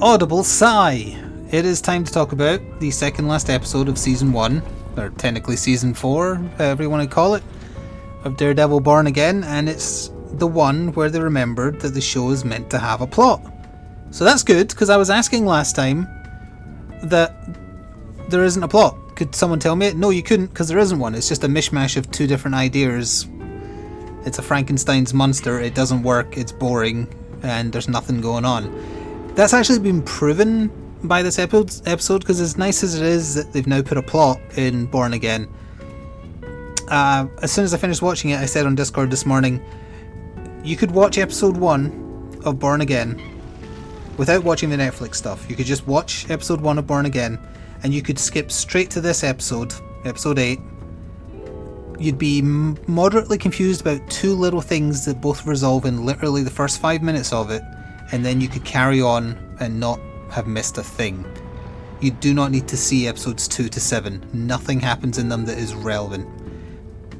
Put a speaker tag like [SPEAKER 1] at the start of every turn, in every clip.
[SPEAKER 1] audible sigh. It is time to talk about the second last episode of Season 1, or technically Season 4, however you want to call it, of Daredevil Born Again, and it's the one where they remembered that the show is meant to have a plot. So that's good, because I was asking last time that there isn't a plot. Could someone tell me it? No, you couldn't, because there isn't one. It's just a mishmash of two different ideas. It's a Frankenstein's monster, it doesn't work, it's boring, and there's nothing going on. That's actually been proven by this episode, because as nice as it is that they've now put a plot in Born Again, as soon as I finished watching it, I said on Discord this morning, you could watch episode 1 of Born Again without watching the Netflix stuff. You could just watch episode 1 of Born Again, and you could skip straight to this episode 8. You'd be moderately confused about two little things that both resolve in literally the first 5 minutes of it, and then you could carry on and not have missed a thing. You do not need to see episodes 2 to 7. Nothing happens in them that is relevant.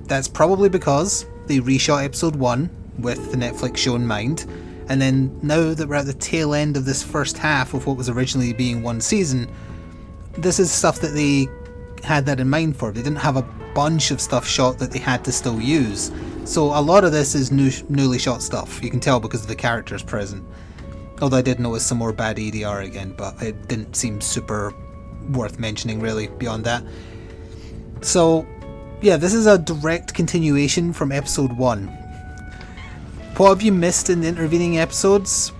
[SPEAKER 1] That's probably because they reshot episode 1 with the Netflix show in mind, and then now that we're at the tail end of this first half of what was originally being one season, this is stuff that they had that in mind for. They didn't have a bunch of stuff shot that they had to still use. So a lot of this is newly shot stuff. You can tell because of the characters present. Although I did notice some more bad ADR again, but it didn't seem super worth mentioning really beyond that. So yeah, this is a direct continuation from episode 1. What have you missed in the intervening episodes?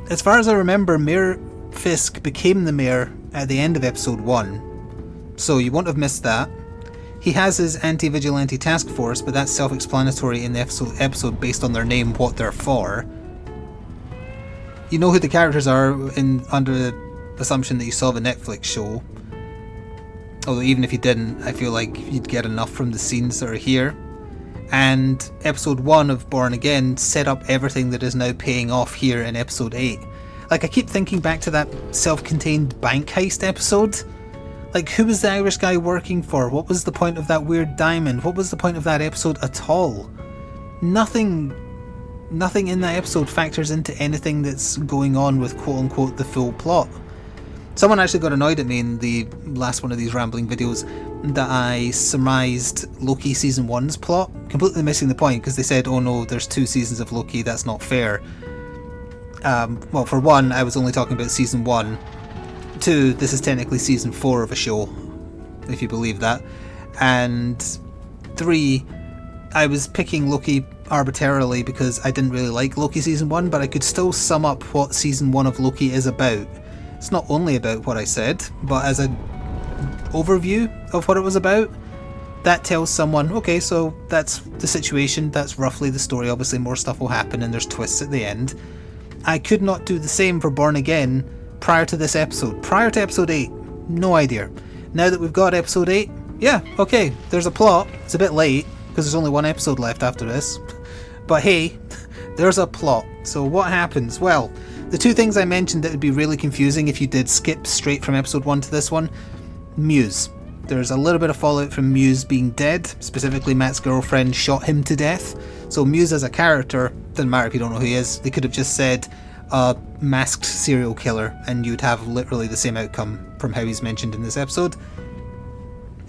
[SPEAKER 1] As far as I remember, Mayor Fisk became the mayor at the end of episode 1, so you won't have missed that. He has his anti-vigilante task force, but that's self-explanatory in the episode based on their name, what they're for. You know who the characters are under the assumption that you saw the Netflix show. Although even if you didn't, I feel like you'd get enough from the scenes that are here. And episode 1 of Born Again set up everything that is now paying off here in episode 8. Like, I keep thinking back to that self-contained bank heist episode. Like, who was the Irish guy working for? What was the point of that weird diamond? What was the point of that episode at all? Nothing in that episode factors into anything that's going on with quote-unquote the full plot. Someone actually got annoyed at me in the last one of these rambling videos that I surmised Loki Season 1's plot, completely missing the point, because they said, oh no, there's 2 seasons of Loki, that's not fair. Well, for one, I was only talking about Season 1. 2, this is technically Season 4 of a show, if you believe that. And 3, I was picking Loki arbitrarily because I didn't really like Loki Season 1, but I could still sum up what Season 1 of Loki is about. It's not only about what I said, but as an overview of what it was about, that tells someone, okay, so that's the situation, that's roughly the story. Obviously more stuff will happen and there's twists at the end. I could not do the same for Born Again prior to this episode. Prior to episode 8, no idea. Now that we've got episode 8, yeah, okay, there's a plot. It's a bit late, because there's only one episode left after this. But hey, there's a plot. So what happens? Well, the two things I mentioned that would be really confusing if you did skip straight from episode 1 to this one. Muse. There's a little bit of fallout from Muse being dead. Specifically, Matt's girlfriend shot him to death. So Muse as a character, doesn't matter if you don't know who he is, they could have just said masked serial killer and you'd have literally the same outcome from how he's mentioned in this episode.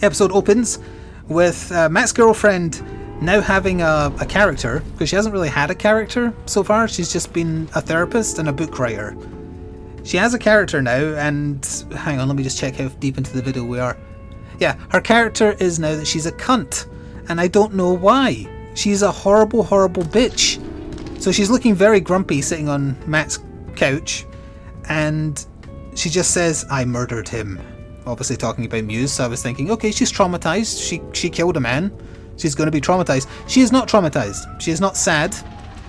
[SPEAKER 1] Episode opens with Matt's girlfriend now having a character, because she hasn't really had a character so far. She's just been a therapist and a book writer. She has a character now, and hang on, let me just check how deep into the video we are. Yeah, her character is now that she's a cunt, and I don't know why. She's a horrible, horrible bitch. So she's looking very grumpy sitting on Matt's couch, and she just says, I murdered him. Obviously talking about Muse, so I was thinking, okay, she's traumatized. She killed a man. She's going to be traumatized. She is not traumatized. She is not sad.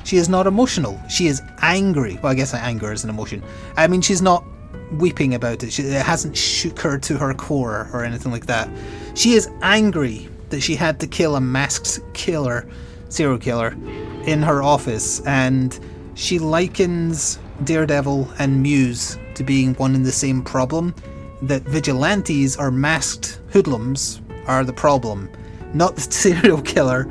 [SPEAKER 1] She is not emotional. She is angry. Well, I guess anger is an emotion. I mean, she's not weeping about it. It hasn't shook her to her core or anything like that. She is angry that she had to kill a masked serial killer in her office, and she likens Daredevil and Muse to being one and the same problem, that vigilantes or masked hoodlums are the problem, not the serial killer,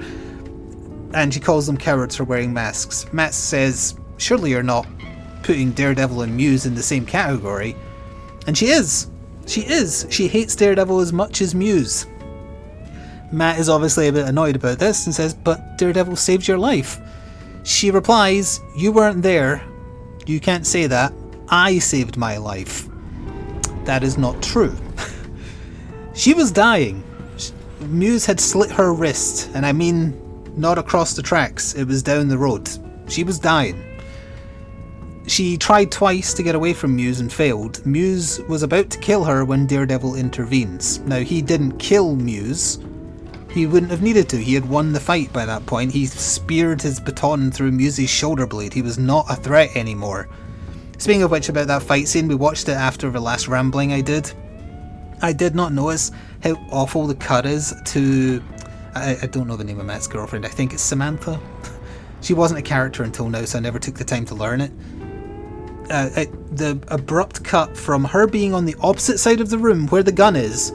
[SPEAKER 1] and she calls them cowards for wearing masks. Matt says, surely you're not putting Daredevil and Muse in the same category. And she is. She is. She hates Daredevil as much as Muse. Matt is obviously a bit annoyed about this and says, but Daredevil saved your life. She replies, you weren't there. You can't say that. I saved my life. That is not true. She was dying. Muse had slit her wrist, and I mean not across the tracks, it was down the road. She was dying. She tried twice to get away from Muse and failed. Muse was about to kill her when Daredevil intervenes. Now, he didn't kill Muse. He wouldn't have needed to. He had won the fight by that point. He speared his baton through Muse's shoulder blade. He was not a threat anymore. Speaking of which, about that fight scene, we watched it after the last rambling I did. I did not notice how awful the cut is to... I don't know the name of Matt's girlfriend. I think it's Samantha. She wasn't a character until now, so I never took the time to learn it. The abrupt cut from her being on the opposite side of the room where the gun is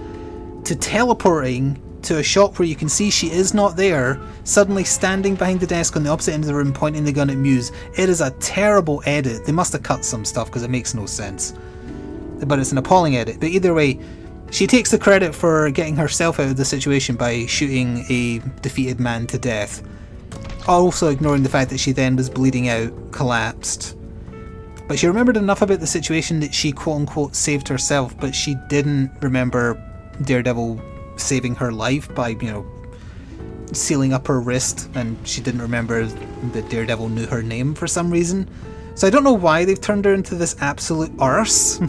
[SPEAKER 1] to teleporting to a shot where you can see she is not there, suddenly standing behind the desk on the opposite end of the room pointing the gun at Muse. It is a terrible edit. They must have cut some stuff because it makes no sense. But it's an appalling edit. But either way, she takes the credit for getting herself out of the situation by shooting a defeated man to death. Also ignoring the fact that she then was bleeding out, collapsed. But she remembered enough about the situation that she quote-unquote saved herself, but she didn't remember Daredevil saving her life by, sealing up her wrist, and she didn't remember that Daredevil knew her name for some reason. So I don't know why they've turned her into this absolute arse,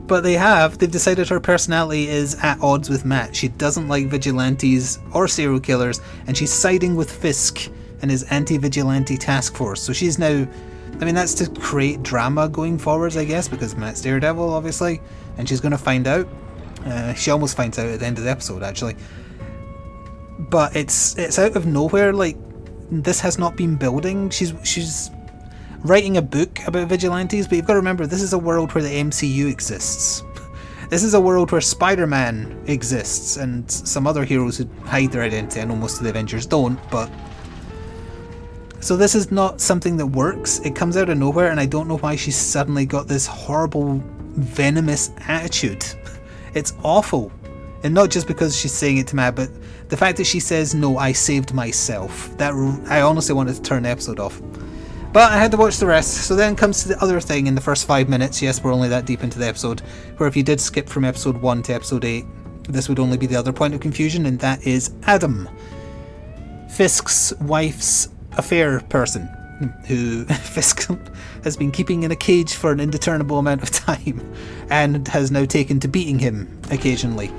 [SPEAKER 1] but they have. They've decided her personality is at odds with Matt. She doesn't like vigilantes or serial killers, and she's siding with Fisk and his anti-vigilante task force. So she's now... that's to create drama going forwards, I guess, because Matt's Daredevil, obviously, and she's going to find out. She almost finds out at the end of the episode, actually. But it's out of nowhere. Like, this has not been building. She's writing a book about vigilantes, but you've got to remember, this is a world where the MCU exists. This is a world where Spider-Man exists, and some other heroes who hide their identity. I know most of the Avengers don't, but... So this is not something that works. It comes out of nowhere, and I don't know why she's suddenly got this horrible, venomous attitude. It's awful. And not just because she's saying it to Matt, but the fact that she says, no, I saved myself. That I honestly wanted to turn the episode off. But I had to watch the rest. So then comes to the other thing in the first 5 minutes. Yes, we're only that deep into the episode. Where if you did skip from episode 1 to episode 8, this would only be the other point of confusion, and that is Adam, Fisk's wife's affair person, who Fisk has been keeping in a cage for an indeterminable amount of time and has now taken to beating him occasionally.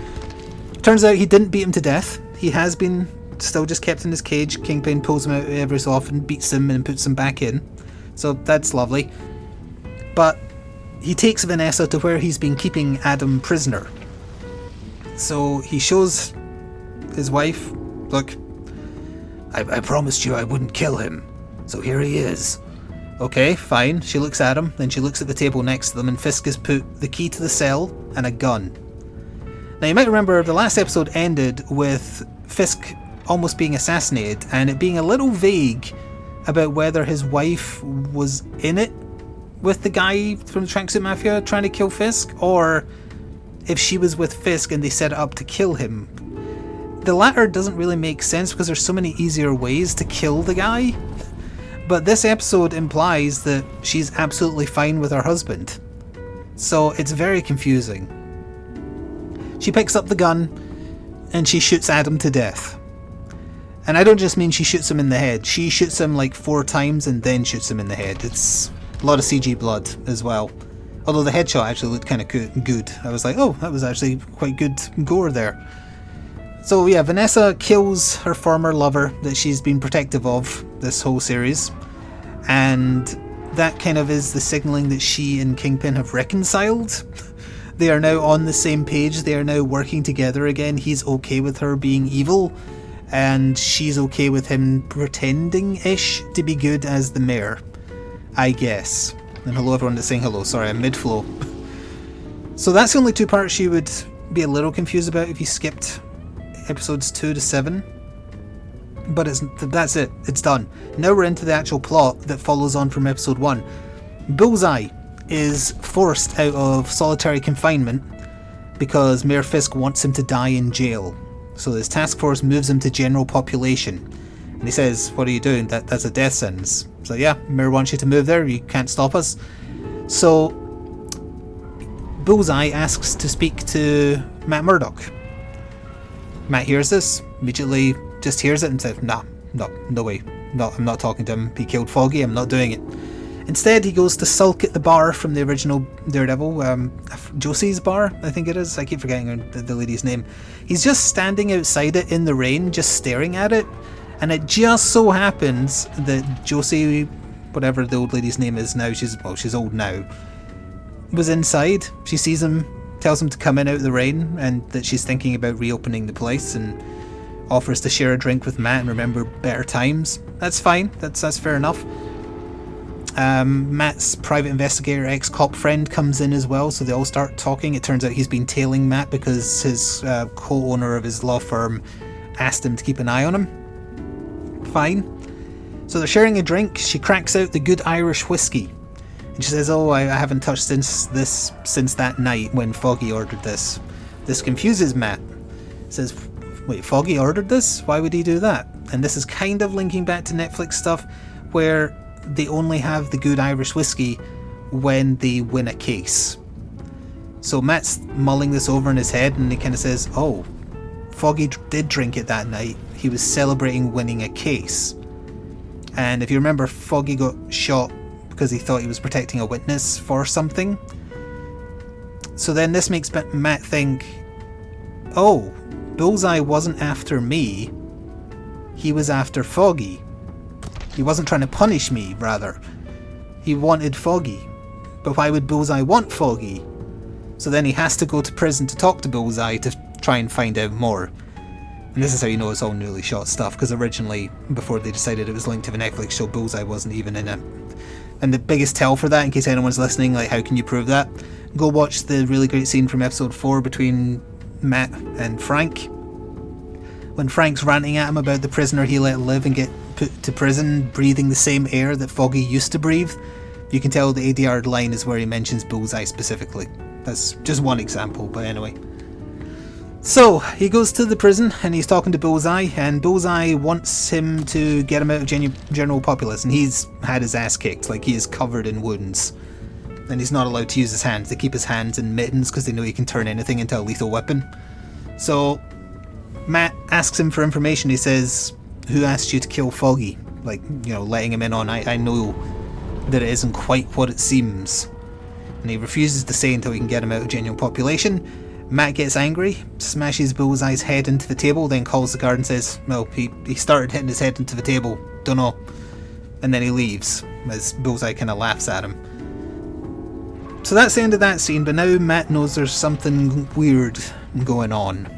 [SPEAKER 1] Turns out he didn't beat him to death. He has been still just kept in his cage. Kingpin pulls him out every so often, beats him and puts him back in. So that's lovely. But he takes Vanessa to where he's been keeping Adam prisoner. So he shows his wife, look, I promised you I wouldn't kill him. So here he is. Okay, fine. She looks at him, then she looks at the table next to them, and Fisk has put the key to the cell and a gun. Now you might remember the last episode ended with Fisk almost being assassinated, and it being a little vague about whether his wife was in it with the guy from the Tracksuit Mafia trying to kill Fisk, or if she was with Fisk and they set it up to kill him. The latter doesn't really make sense because there's so many easier ways to kill the guy. But this episode implies that she's absolutely fine with her husband. So it's very confusing. She picks up the gun and she shoots Adam to death. And I don't just mean she shoots him in the head. She shoots him like 4 times and then shoots him in the head. It's a lot of CG blood as well. Although the headshot actually looked kind of good. I was like, oh, that was actually quite good gore there. So yeah, Vanessa kills her former lover that she's been protective of this whole series, and that kind of is the signalling that she and Kingpin have reconciled. They are now on the same page, they are now working together again. He's okay with her being evil, and she's okay with him pretending-ish to be good as the mayor, I guess. And hello everyone that's saying hello, sorry, I'm mid-flow. So that's the only 2 parts you would be a little confused about if you skipped episodes 2 to 7, but that's it, it's done. Now we're into the actual plot that follows on from episode 1. Bullseye is forced out of solitary confinement because Mayor Fisk wants him to die in jail. So this task force moves him to general population. And he says, what are you doing? That's a death sentence. So yeah, Mayor wants you to move there. You can't stop us. So Bullseye asks to speak to Matt Murdock. Matt hears this, immediately just hears it and says, no way. No, I'm not talking to him. He killed Foggy. I'm not doing it. Instead, he goes to sulk at the bar from the original Daredevil, Josie's bar, I think it is. I keep forgetting the lady's name. He's just standing outside it in the rain, just staring at it. And it just so happens that Josie, whatever the old lady's name is now, she's old now, was inside. She sees him, tells him to come in out of the rain, and that she's thinking about reopening the place, and offers to share a drink with Matt and remember better times. That's fine. That's fair enough. Matt's private investigator ex-cop friend comes in as well, so they all start talking. It turns out he's been tailing Matt because his co-owner of his law firm asked him to keep an eye on him. Fine. So they're sharing a drink. She cracks out the good Irish whiskey. And she says, I haven't touched since that night when Foggy ordered this. This confuses Matt. Says, wait, Foggy ordered this? Why would he do that? And this is kind of linking back to Netflix stuff where they only have the good Irish whiskey when they win a case. So Matt's mulling this over in his head and he kind of says, Foggy did drink it that night. He was celebrating winning a case. And if you remember, Foggy got shot because he thought he was protecting a witness for something. So then this makes Matt think, Bullseye wasn't after me. He was after Foggy. He wasn't trying to punish me, rather. He wanted Foggy. But why would Bullseye want Foggy? So then he has to go to prison to talk to Bullseye to try and find out more. And this is how you know it's all newly shot stuff, because originally, before they decided it was linked to the Netflix show, Bullseye wasn't even in it. And the biggest tell for that, in case anyone's listening, like, how can you prove that? Go watch the really great scene from episode 4 between Matt and Frank. When Frank's ranting at him about the prisoner he let live and get put to prison breathing the same air that Foggy used to breathe, you can tell the ADR line is where he mentions Bullseye specifically. That's just one example, but anyway. So, he goes to the prison and he's talking to Bullseye, and Bullseye wants him to get him out of general populace, and he's had his ass kicked, like he is covered in wounds. And he's not allowed to use his hands. They keep his hands in mittens because they know he can turn anything into a lethal weapon. So Matt asks him for information. He says, who asked you to kill Foggy? Like, letting him in on, I know that it isn't quite what it seems. And he refuses to say until he can get him out of general population. Matt gets angry, smashes Bullseye's head into the table, then calls the guard and says, he started hitting his head into the table, dunno. And then he leaves, as Bullseye kind of laughs at him. So that's the end of that scene, but now Matt knows there's something weird going on.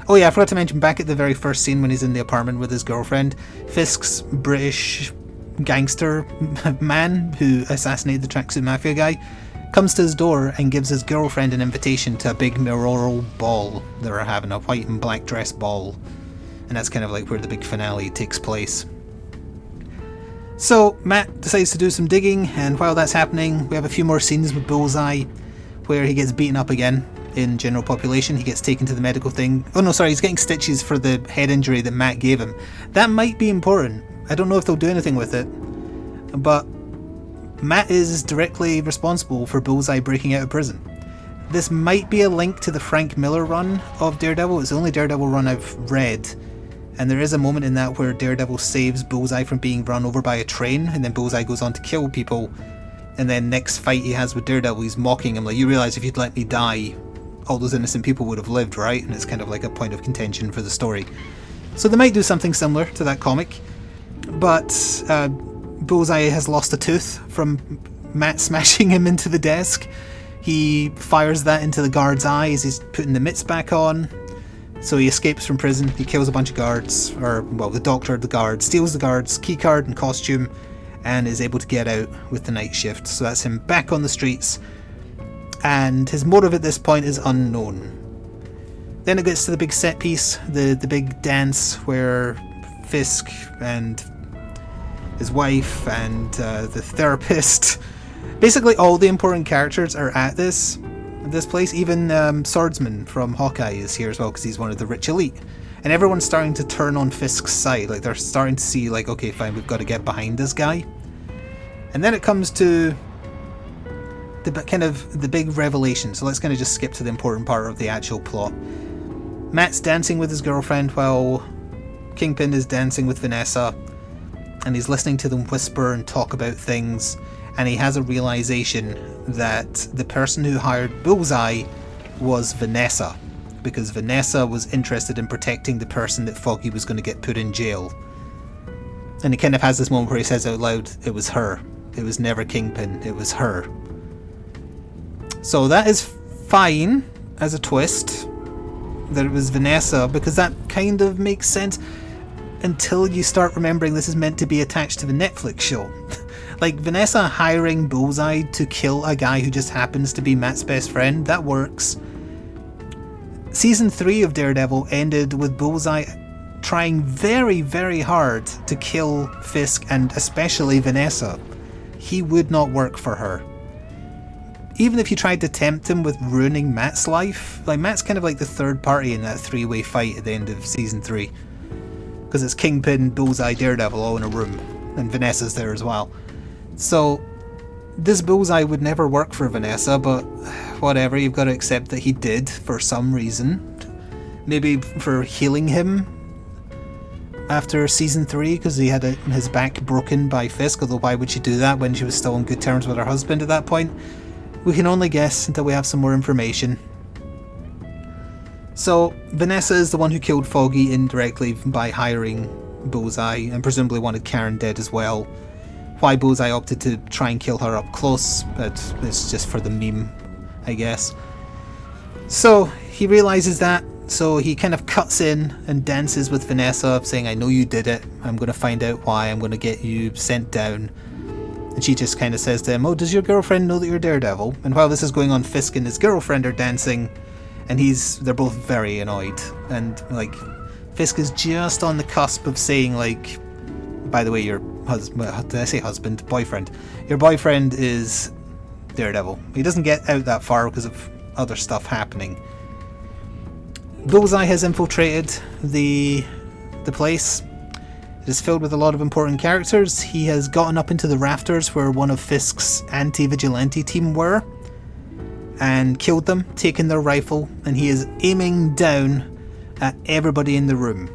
[SPEAKER 1] Oh yeah, I forgot to mention, back at the very first scene when he's in the apartment with his girlfriend, Fisk's British gangster man who assassinated the tracksuit mafia guy comes to his door and gives his girlfriend an invitation to a big mayoral ball they're having, a white and black dress ball. And that's kind of like where the big finale takes place. So Matt decides to do some digging, and while that's happening, we have a few more scenes with Bullseye where he gets beaten up again in general population. He gets taken to the medical thing. He's getting stitches for the head injury that Matt gave him. That might be important. I don't know if they'll do anything with it, but Matt is directly responsible for Bullseye breaking out of prison. This might be a link to the Frank Miller run of Daredevil. It's the only Daredevil run I've read, and there is a moment in that where Daredevil saves Bullseye from being run over by a train, and then Bullseye goes on to kill people, and then next fight he has with Daredevil, he's mocking him, like, you realise if you'd let me die, all those innocent people would have lived, right? And it's kind of like a point of contention for the story. So they might do something similar to that comic, but Bullseye has lost a tooth from Matt smashing him into the desk. He fires that into the guard's eye as he's putting the mitts back on. So he escapes from prison, he kills a bunch of guards, the doctor of the guard, steals the guard's keycard and costume, and is able to get out with the night shift. So that's him back on the streets, and his motive at this point is unknown. Then it gets to the big set piece, the big dance where Fisk and his wife and the therapist Basically, all the important characters are at this place. Even Swordsman from Hawkeye is here as well because he's one of the rich elite. And everyone's starting to turn on Fisk's side. Like, they're starting to see, like, okay, fine, we've got to get behind this guy. And then it comes to the big revelation. So let's kind of just skip to the important part of the actual plot. Matt's dancing with his girlfriend while Kingpin is dancing with Vanessa. And he's listening to them whisper and talk about things. And he has a realization that the person who hired Bullseye was Vanessa. Because Vanessa was interested in protecting the person that Foggy was going to get put in jail. And he kind of has this moment where he says out loud, it was her. It was never Kingpin, it was her. So that is fine as a twist, that it was Vanessa, because that kind of makes sense until you start remembering this is meant to be attached to the Netflix show. Like, Vanessa hiring Bullseye to kill a guy who just happens to be Matt's best friend, that works. Season 3 of Daredevil ended with Bullseye trying very, very hard to kill Fisk and especially Vanessa. He would not work for her. Even if you tried to tempt him with ruining Matt's life, like, Matt's kind of like the third party in that three-way fight at the end of Season 3. Because it's Kingpin, Bullseye, Daredevil all in a room. And Vanessa's there as well. So, this Bullseye would never work for Vanessa, but whatever, you've got to accept that he did for some reason. Maybe for healing him after Season 3, because he had his back broken by Fisk, although why would she do that when she was still on good terms with her husband at that point? We can only guess until we have some more information. So, Vanessa is the one who killed Foggy indirectly by hiring Bullseye, and presumably wanted Karen dead as well. Why Bullseye opted to try and kill her up close, but it's just for the meme, I guess. So, he realizes that, so he kind of cuts in and dances with Vanessa, saying, I know you did it, I'm going to find out why, I'm going to get you sent down. And she just kind of says to him, oh, does your girlfriend know that you're Daredevil? And while this is going on, Fisk and his girlfriend are dancing, and they're both very annoyed. And, like, Fisk is just on the cusp of saying, like, by the way, your husband, did I say husband? Boyfriend. Your boyfriend is Daredevil. He doesn't get out that far because of other stuff happening. Bullseye has infiltrated the place. It is filled with a lot of important characters. He has gotten up into the rafters where one of Fisk's anti-vigilante team were and killed them, taken their rifle, and he is aiming down at everybody in the room.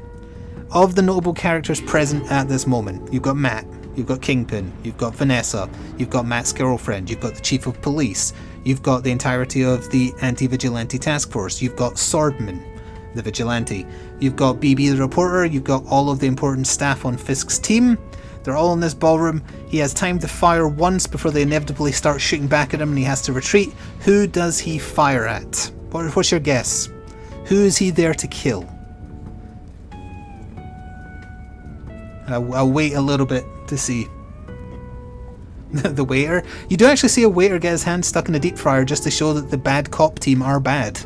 [SPEAKER 1] Of the notable characters present at this moment, you've got Matt, you've got Kingpin, you've got Vanessa, you've got Matt's girlfriend, you've got the chief of police, you've got the entirety of the anti-vigilante task force, you've got Swordman, the vigilante, you've got BB the reporter, you've got all of the important staff on Fisk's team. They're all in this ballroom. He has time to fire once before they inevitably start shooting back at him and he has to retreat. Who does he fire at? What's your guess? Who is he there to kill? I'll wait a little bit to see. The waiter? You do actually see a waiter get his hand stuck in a deep fryer just to show that the bad cop team are bad.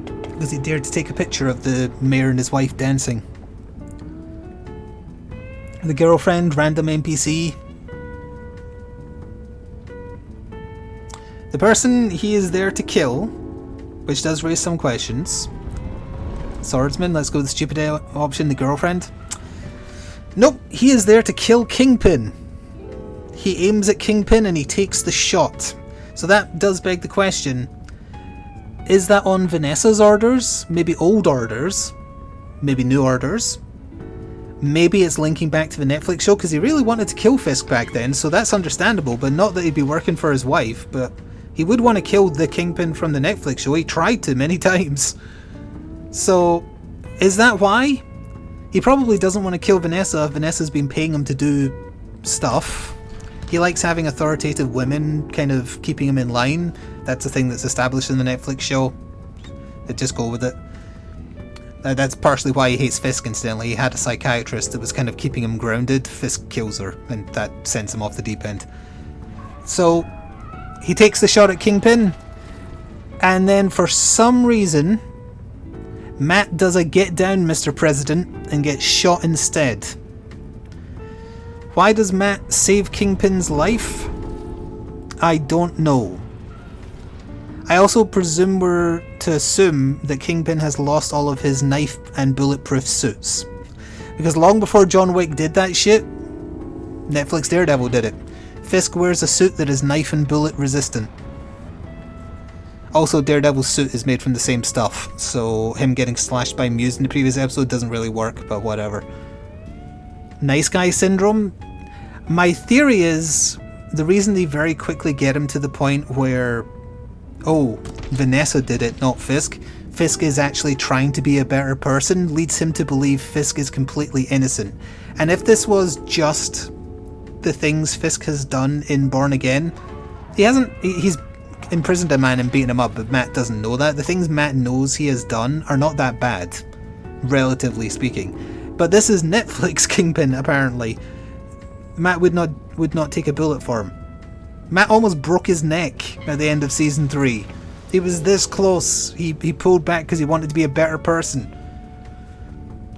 [SPEAKER 1] Because he dared to take a picture of the mayor and his wife dancing. The girlfriend, random NPC. The person he is there to kill, which does raise some questions. Swordsman, let's go with the stupid option, the girlfriend. Nope, he is there to kill Kingpin. He aims at Kingpin and he takes the shot. So that does beg the question, is that on Vanessa's orders? Maybe old orders? Maybe new orders? Maybe it's linking back to the Netflix show, because he really wanted to kill Fisk back then, so that's understandable, but not that he'd be working for his wife, but he would want to kill the Kingpin from the Netflix show. He tried to many times. So, is that why? He probably doesn't want to kill Vanessa. Vanessa's been paying him to do stuff. He likes having authoritative women kind of keeping him in line. That's a thing that's established in the Netflix show. They just go with it. That's partially why he hates Fisk, incidentally. He had a psychiatrist that was kind of keeping him grounded. Fisk kills her, and that sends him off the deep end. So, he takes the shot at Kingpin, and then for some reason, Matt does a get down, Mr. President, and gets shot instead. Why does Matt save Kingpin's life? I don't know. I also presume we're to assume that Kingpin has lost all of his knife and bulletproof suits. Because long before John Wick did that shit, Netflix Daredevil did it. Fisk wears a suit that is knife and bullet resistant. Also, Daredevil's suit is made from the same stuff, so him getting slashed by Muse in the previous episode doesn't really work, but whatever. Nice guy syndrome? My theory is the reason they very quickly get him to the point where, oh, Vanessa did it, not Fisk. Fisk is actually trying to be a better person, leads him to believe Fisk is completely innocent. And if this was just the things Fisk has done in Born Again, he's imprisoned a man and beaten him up, but Matt doesn't know that. The things Matt knows he has done are not that bad, relatively speaking. But this is Netflix Kingpin, apparently. Matt would not take a bullet for him. Matt almost broke his neck at the end of season 3. He was this close. He pulled back because he wanted to be a better person.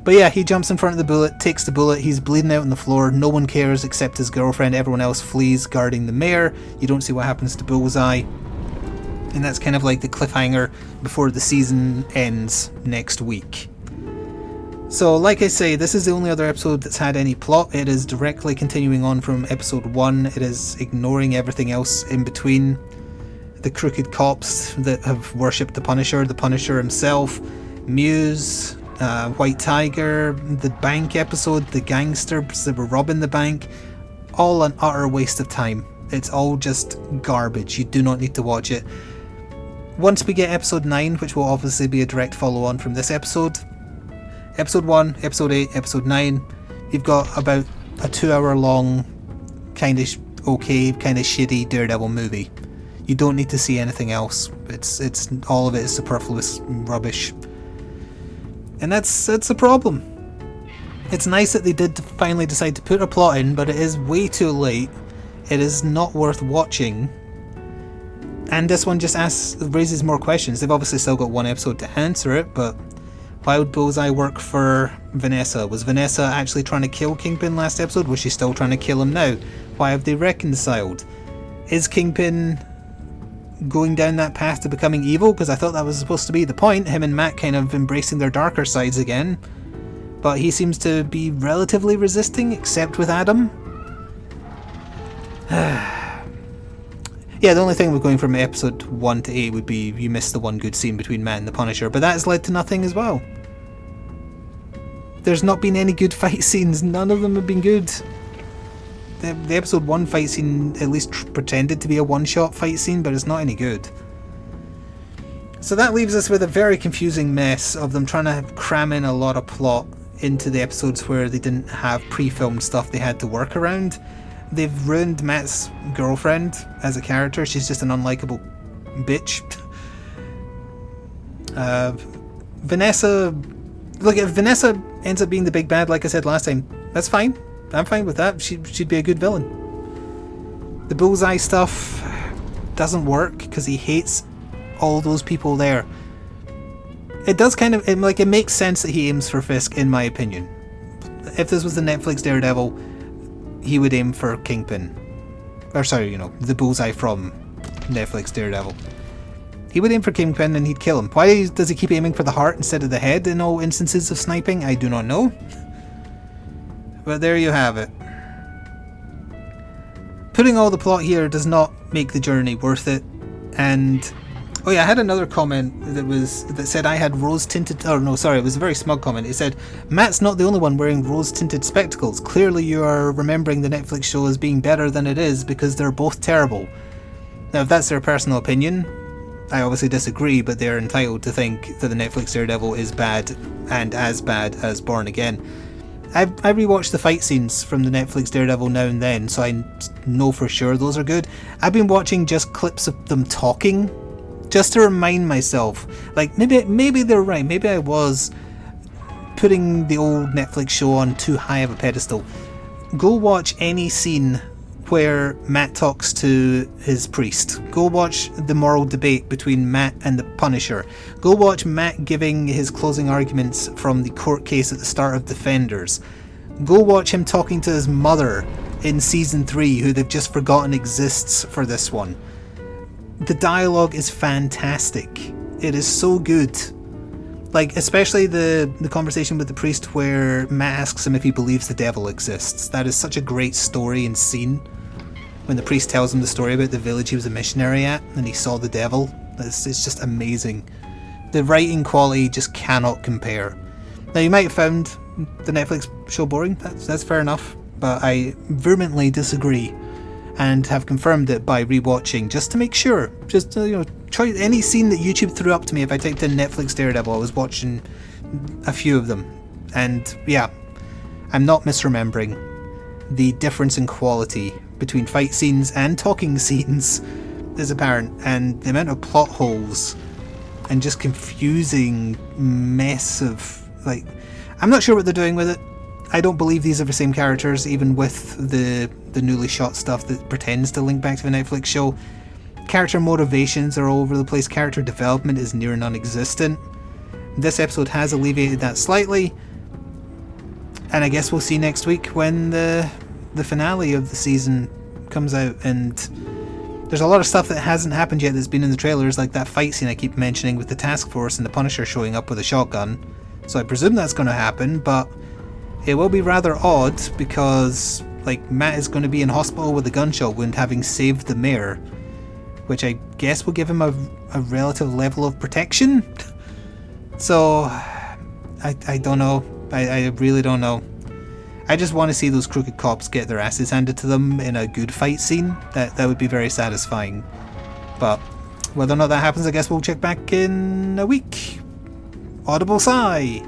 [SPEAKER 1] But yeah, he jumps in front of the bullet, takes the bullet, he's bleeding out on the floor, no one cares except his girlfriend, everyone else flees, guarding the mayor. You don't see what happens to Bullseye. And that's kind of like the cliffhanger before the season ends next week. So, like I say, this is the only other episode that's had any plot. It is directly continuing on from episode 1. It is ignoring everything else in between. The crooked cops that have worshipped the Punisher himself, Muse, White Tiger, the bank episode, the gangsters that were robbing the bank. All an utter waste of time. It's all just garbage. You do not need to watch it. Once we get episode 9, which will obviously be a direct follow-on from this episode, episode 1, episode 8, episode 9, you've got about a 2-hour long, kind of shitty Daredevil movie. You don't need to see anything else. It's all of it is superfluous rubbish. And that's a problem. It's nice that they did finally decide to put a plot in, but it is way too late. It is not worth watching. And this one just raises more questions. They've obviously still got one episode to answer it, but why would Bullseye work for Vanessa? Was Vanessa actually trying to kill Kingpin last episode? Was she still trying to kill him now? Why have they reconciled? Is Kingpin going down that path to becoming evil? Because I thought that was supposed to be the point, him and Matt kind of embracing their darker sides again. But he seems to be relatively resisting, except with Adam. Yeah, the only thing with going from episode 1 to 8 would be you missed the one good scene between Matt and the Punisher, but that has led to nothing as well. There's not been any good fight scenes, none of them have been good. The episode 1 fight scene at least pretended to be a one-shot fight scene, but it's not any good. So that leaves us with a very confusing mess of them trying to cram in a lot of plot into the episodes where they didn't have pre-filmed stuff they had to work around. They've ruined Matt's girlfriend as a character. She's just an unlikable bitch. Vanessa... Look, if Vanessa ends up being the big bad, like I said last time, that's fine. I'm fine with that. She'd be a good villain. The Bullseye stuff doesn't work because he hates all those people there. It does kind of... it makes sense that he aims for Fisk, in my opinion. If this was the Netflix Daredevil, he would aim for Kingpin. Or sorry, the Bullseye from Netflix Daredevil. He would aim for Kingpin and he'd kill him. Why does he keep aiming for the heart instead of the head in all instances of sniping? I do not know. But there you have it. Putting all the plot here does not make the journey worth it. And oh yeah, I had another comment that said I had rose-tinted... Oh no, sorry, it was a very smug comment. It said, Matt's not the only one wearing rose-tinted spectacles. Clearly you are remembering the Netflix show as being better than it is because they're both terrible. Now, if that's their personal opinion, I obviously disagree, but they're entitled to think that the Netflix Daredevil is bad and as bad as Born Again. I rewatch the fight scenes from the Netflix Daredevil now and then, so I know for sure those are good. I've been watching just clips of them talking, just to remind myself. Like, maybe they're right. Maybe I was putting the old Netflix show on too high of a pedestal. Go watch any scene where Matt talks to his priest. Go watch the moral debate between Matt and the Punisher. Go watch Matt giving his closing arguments from the court case at the start of Defenders. Go watch him talking to his mother in Season 3 who they've just forgotten exists for this one. The dialogue is fantastic. It is so good. Like, especially the conversation with the priest where Matt asks him if he believes the devil exists. That is such a great story and scene. When the priest tells him the story about the village he was a missionary at and he saw the devil. It's just amazing. The writing quality just cannot compare. Now, you might have found the Netflix show boring. That's fair enough. But I vehemently disagree and have confirmed it by rewatching just to make sure. Just to, try any scene that YouTube threw up to me. If I typed in Netflix Daredevil, I was watching a few of them. And yeah, I'm not misremembering. The difference in quality between fight scenes and talking scenes is apparent, and the amount of plot holes and just confusing mess of, like, I'm not sure what they're doing with it. I don't believe these are the same characters, even with the newly shot stuff that pretends to link back to the Netflix show. Character motivations are all over the place. Character development is near non-existent. This episode has alleviated that slightly, and I guess we'll see next week when the finale of the season comes out. And there's a lot of stuff that hasn't happened yet that's been in the trailers, like that fight scene I keep mentioning with the task force and the Punisher showing up with a shotgun. So I presume that's going to happen, but it will be rather odd because, like, Matt is going to be in hospital with a gunshot wound having saved the mayor, which I guess will give him a relative level of protection. So I don't know. I really don't know. I just want to see those crooked cops get their asses handed to them in a good fight scene. That would be very satisfying. But whether or not that happens, I guess we'll check back in a week. Audible sigh.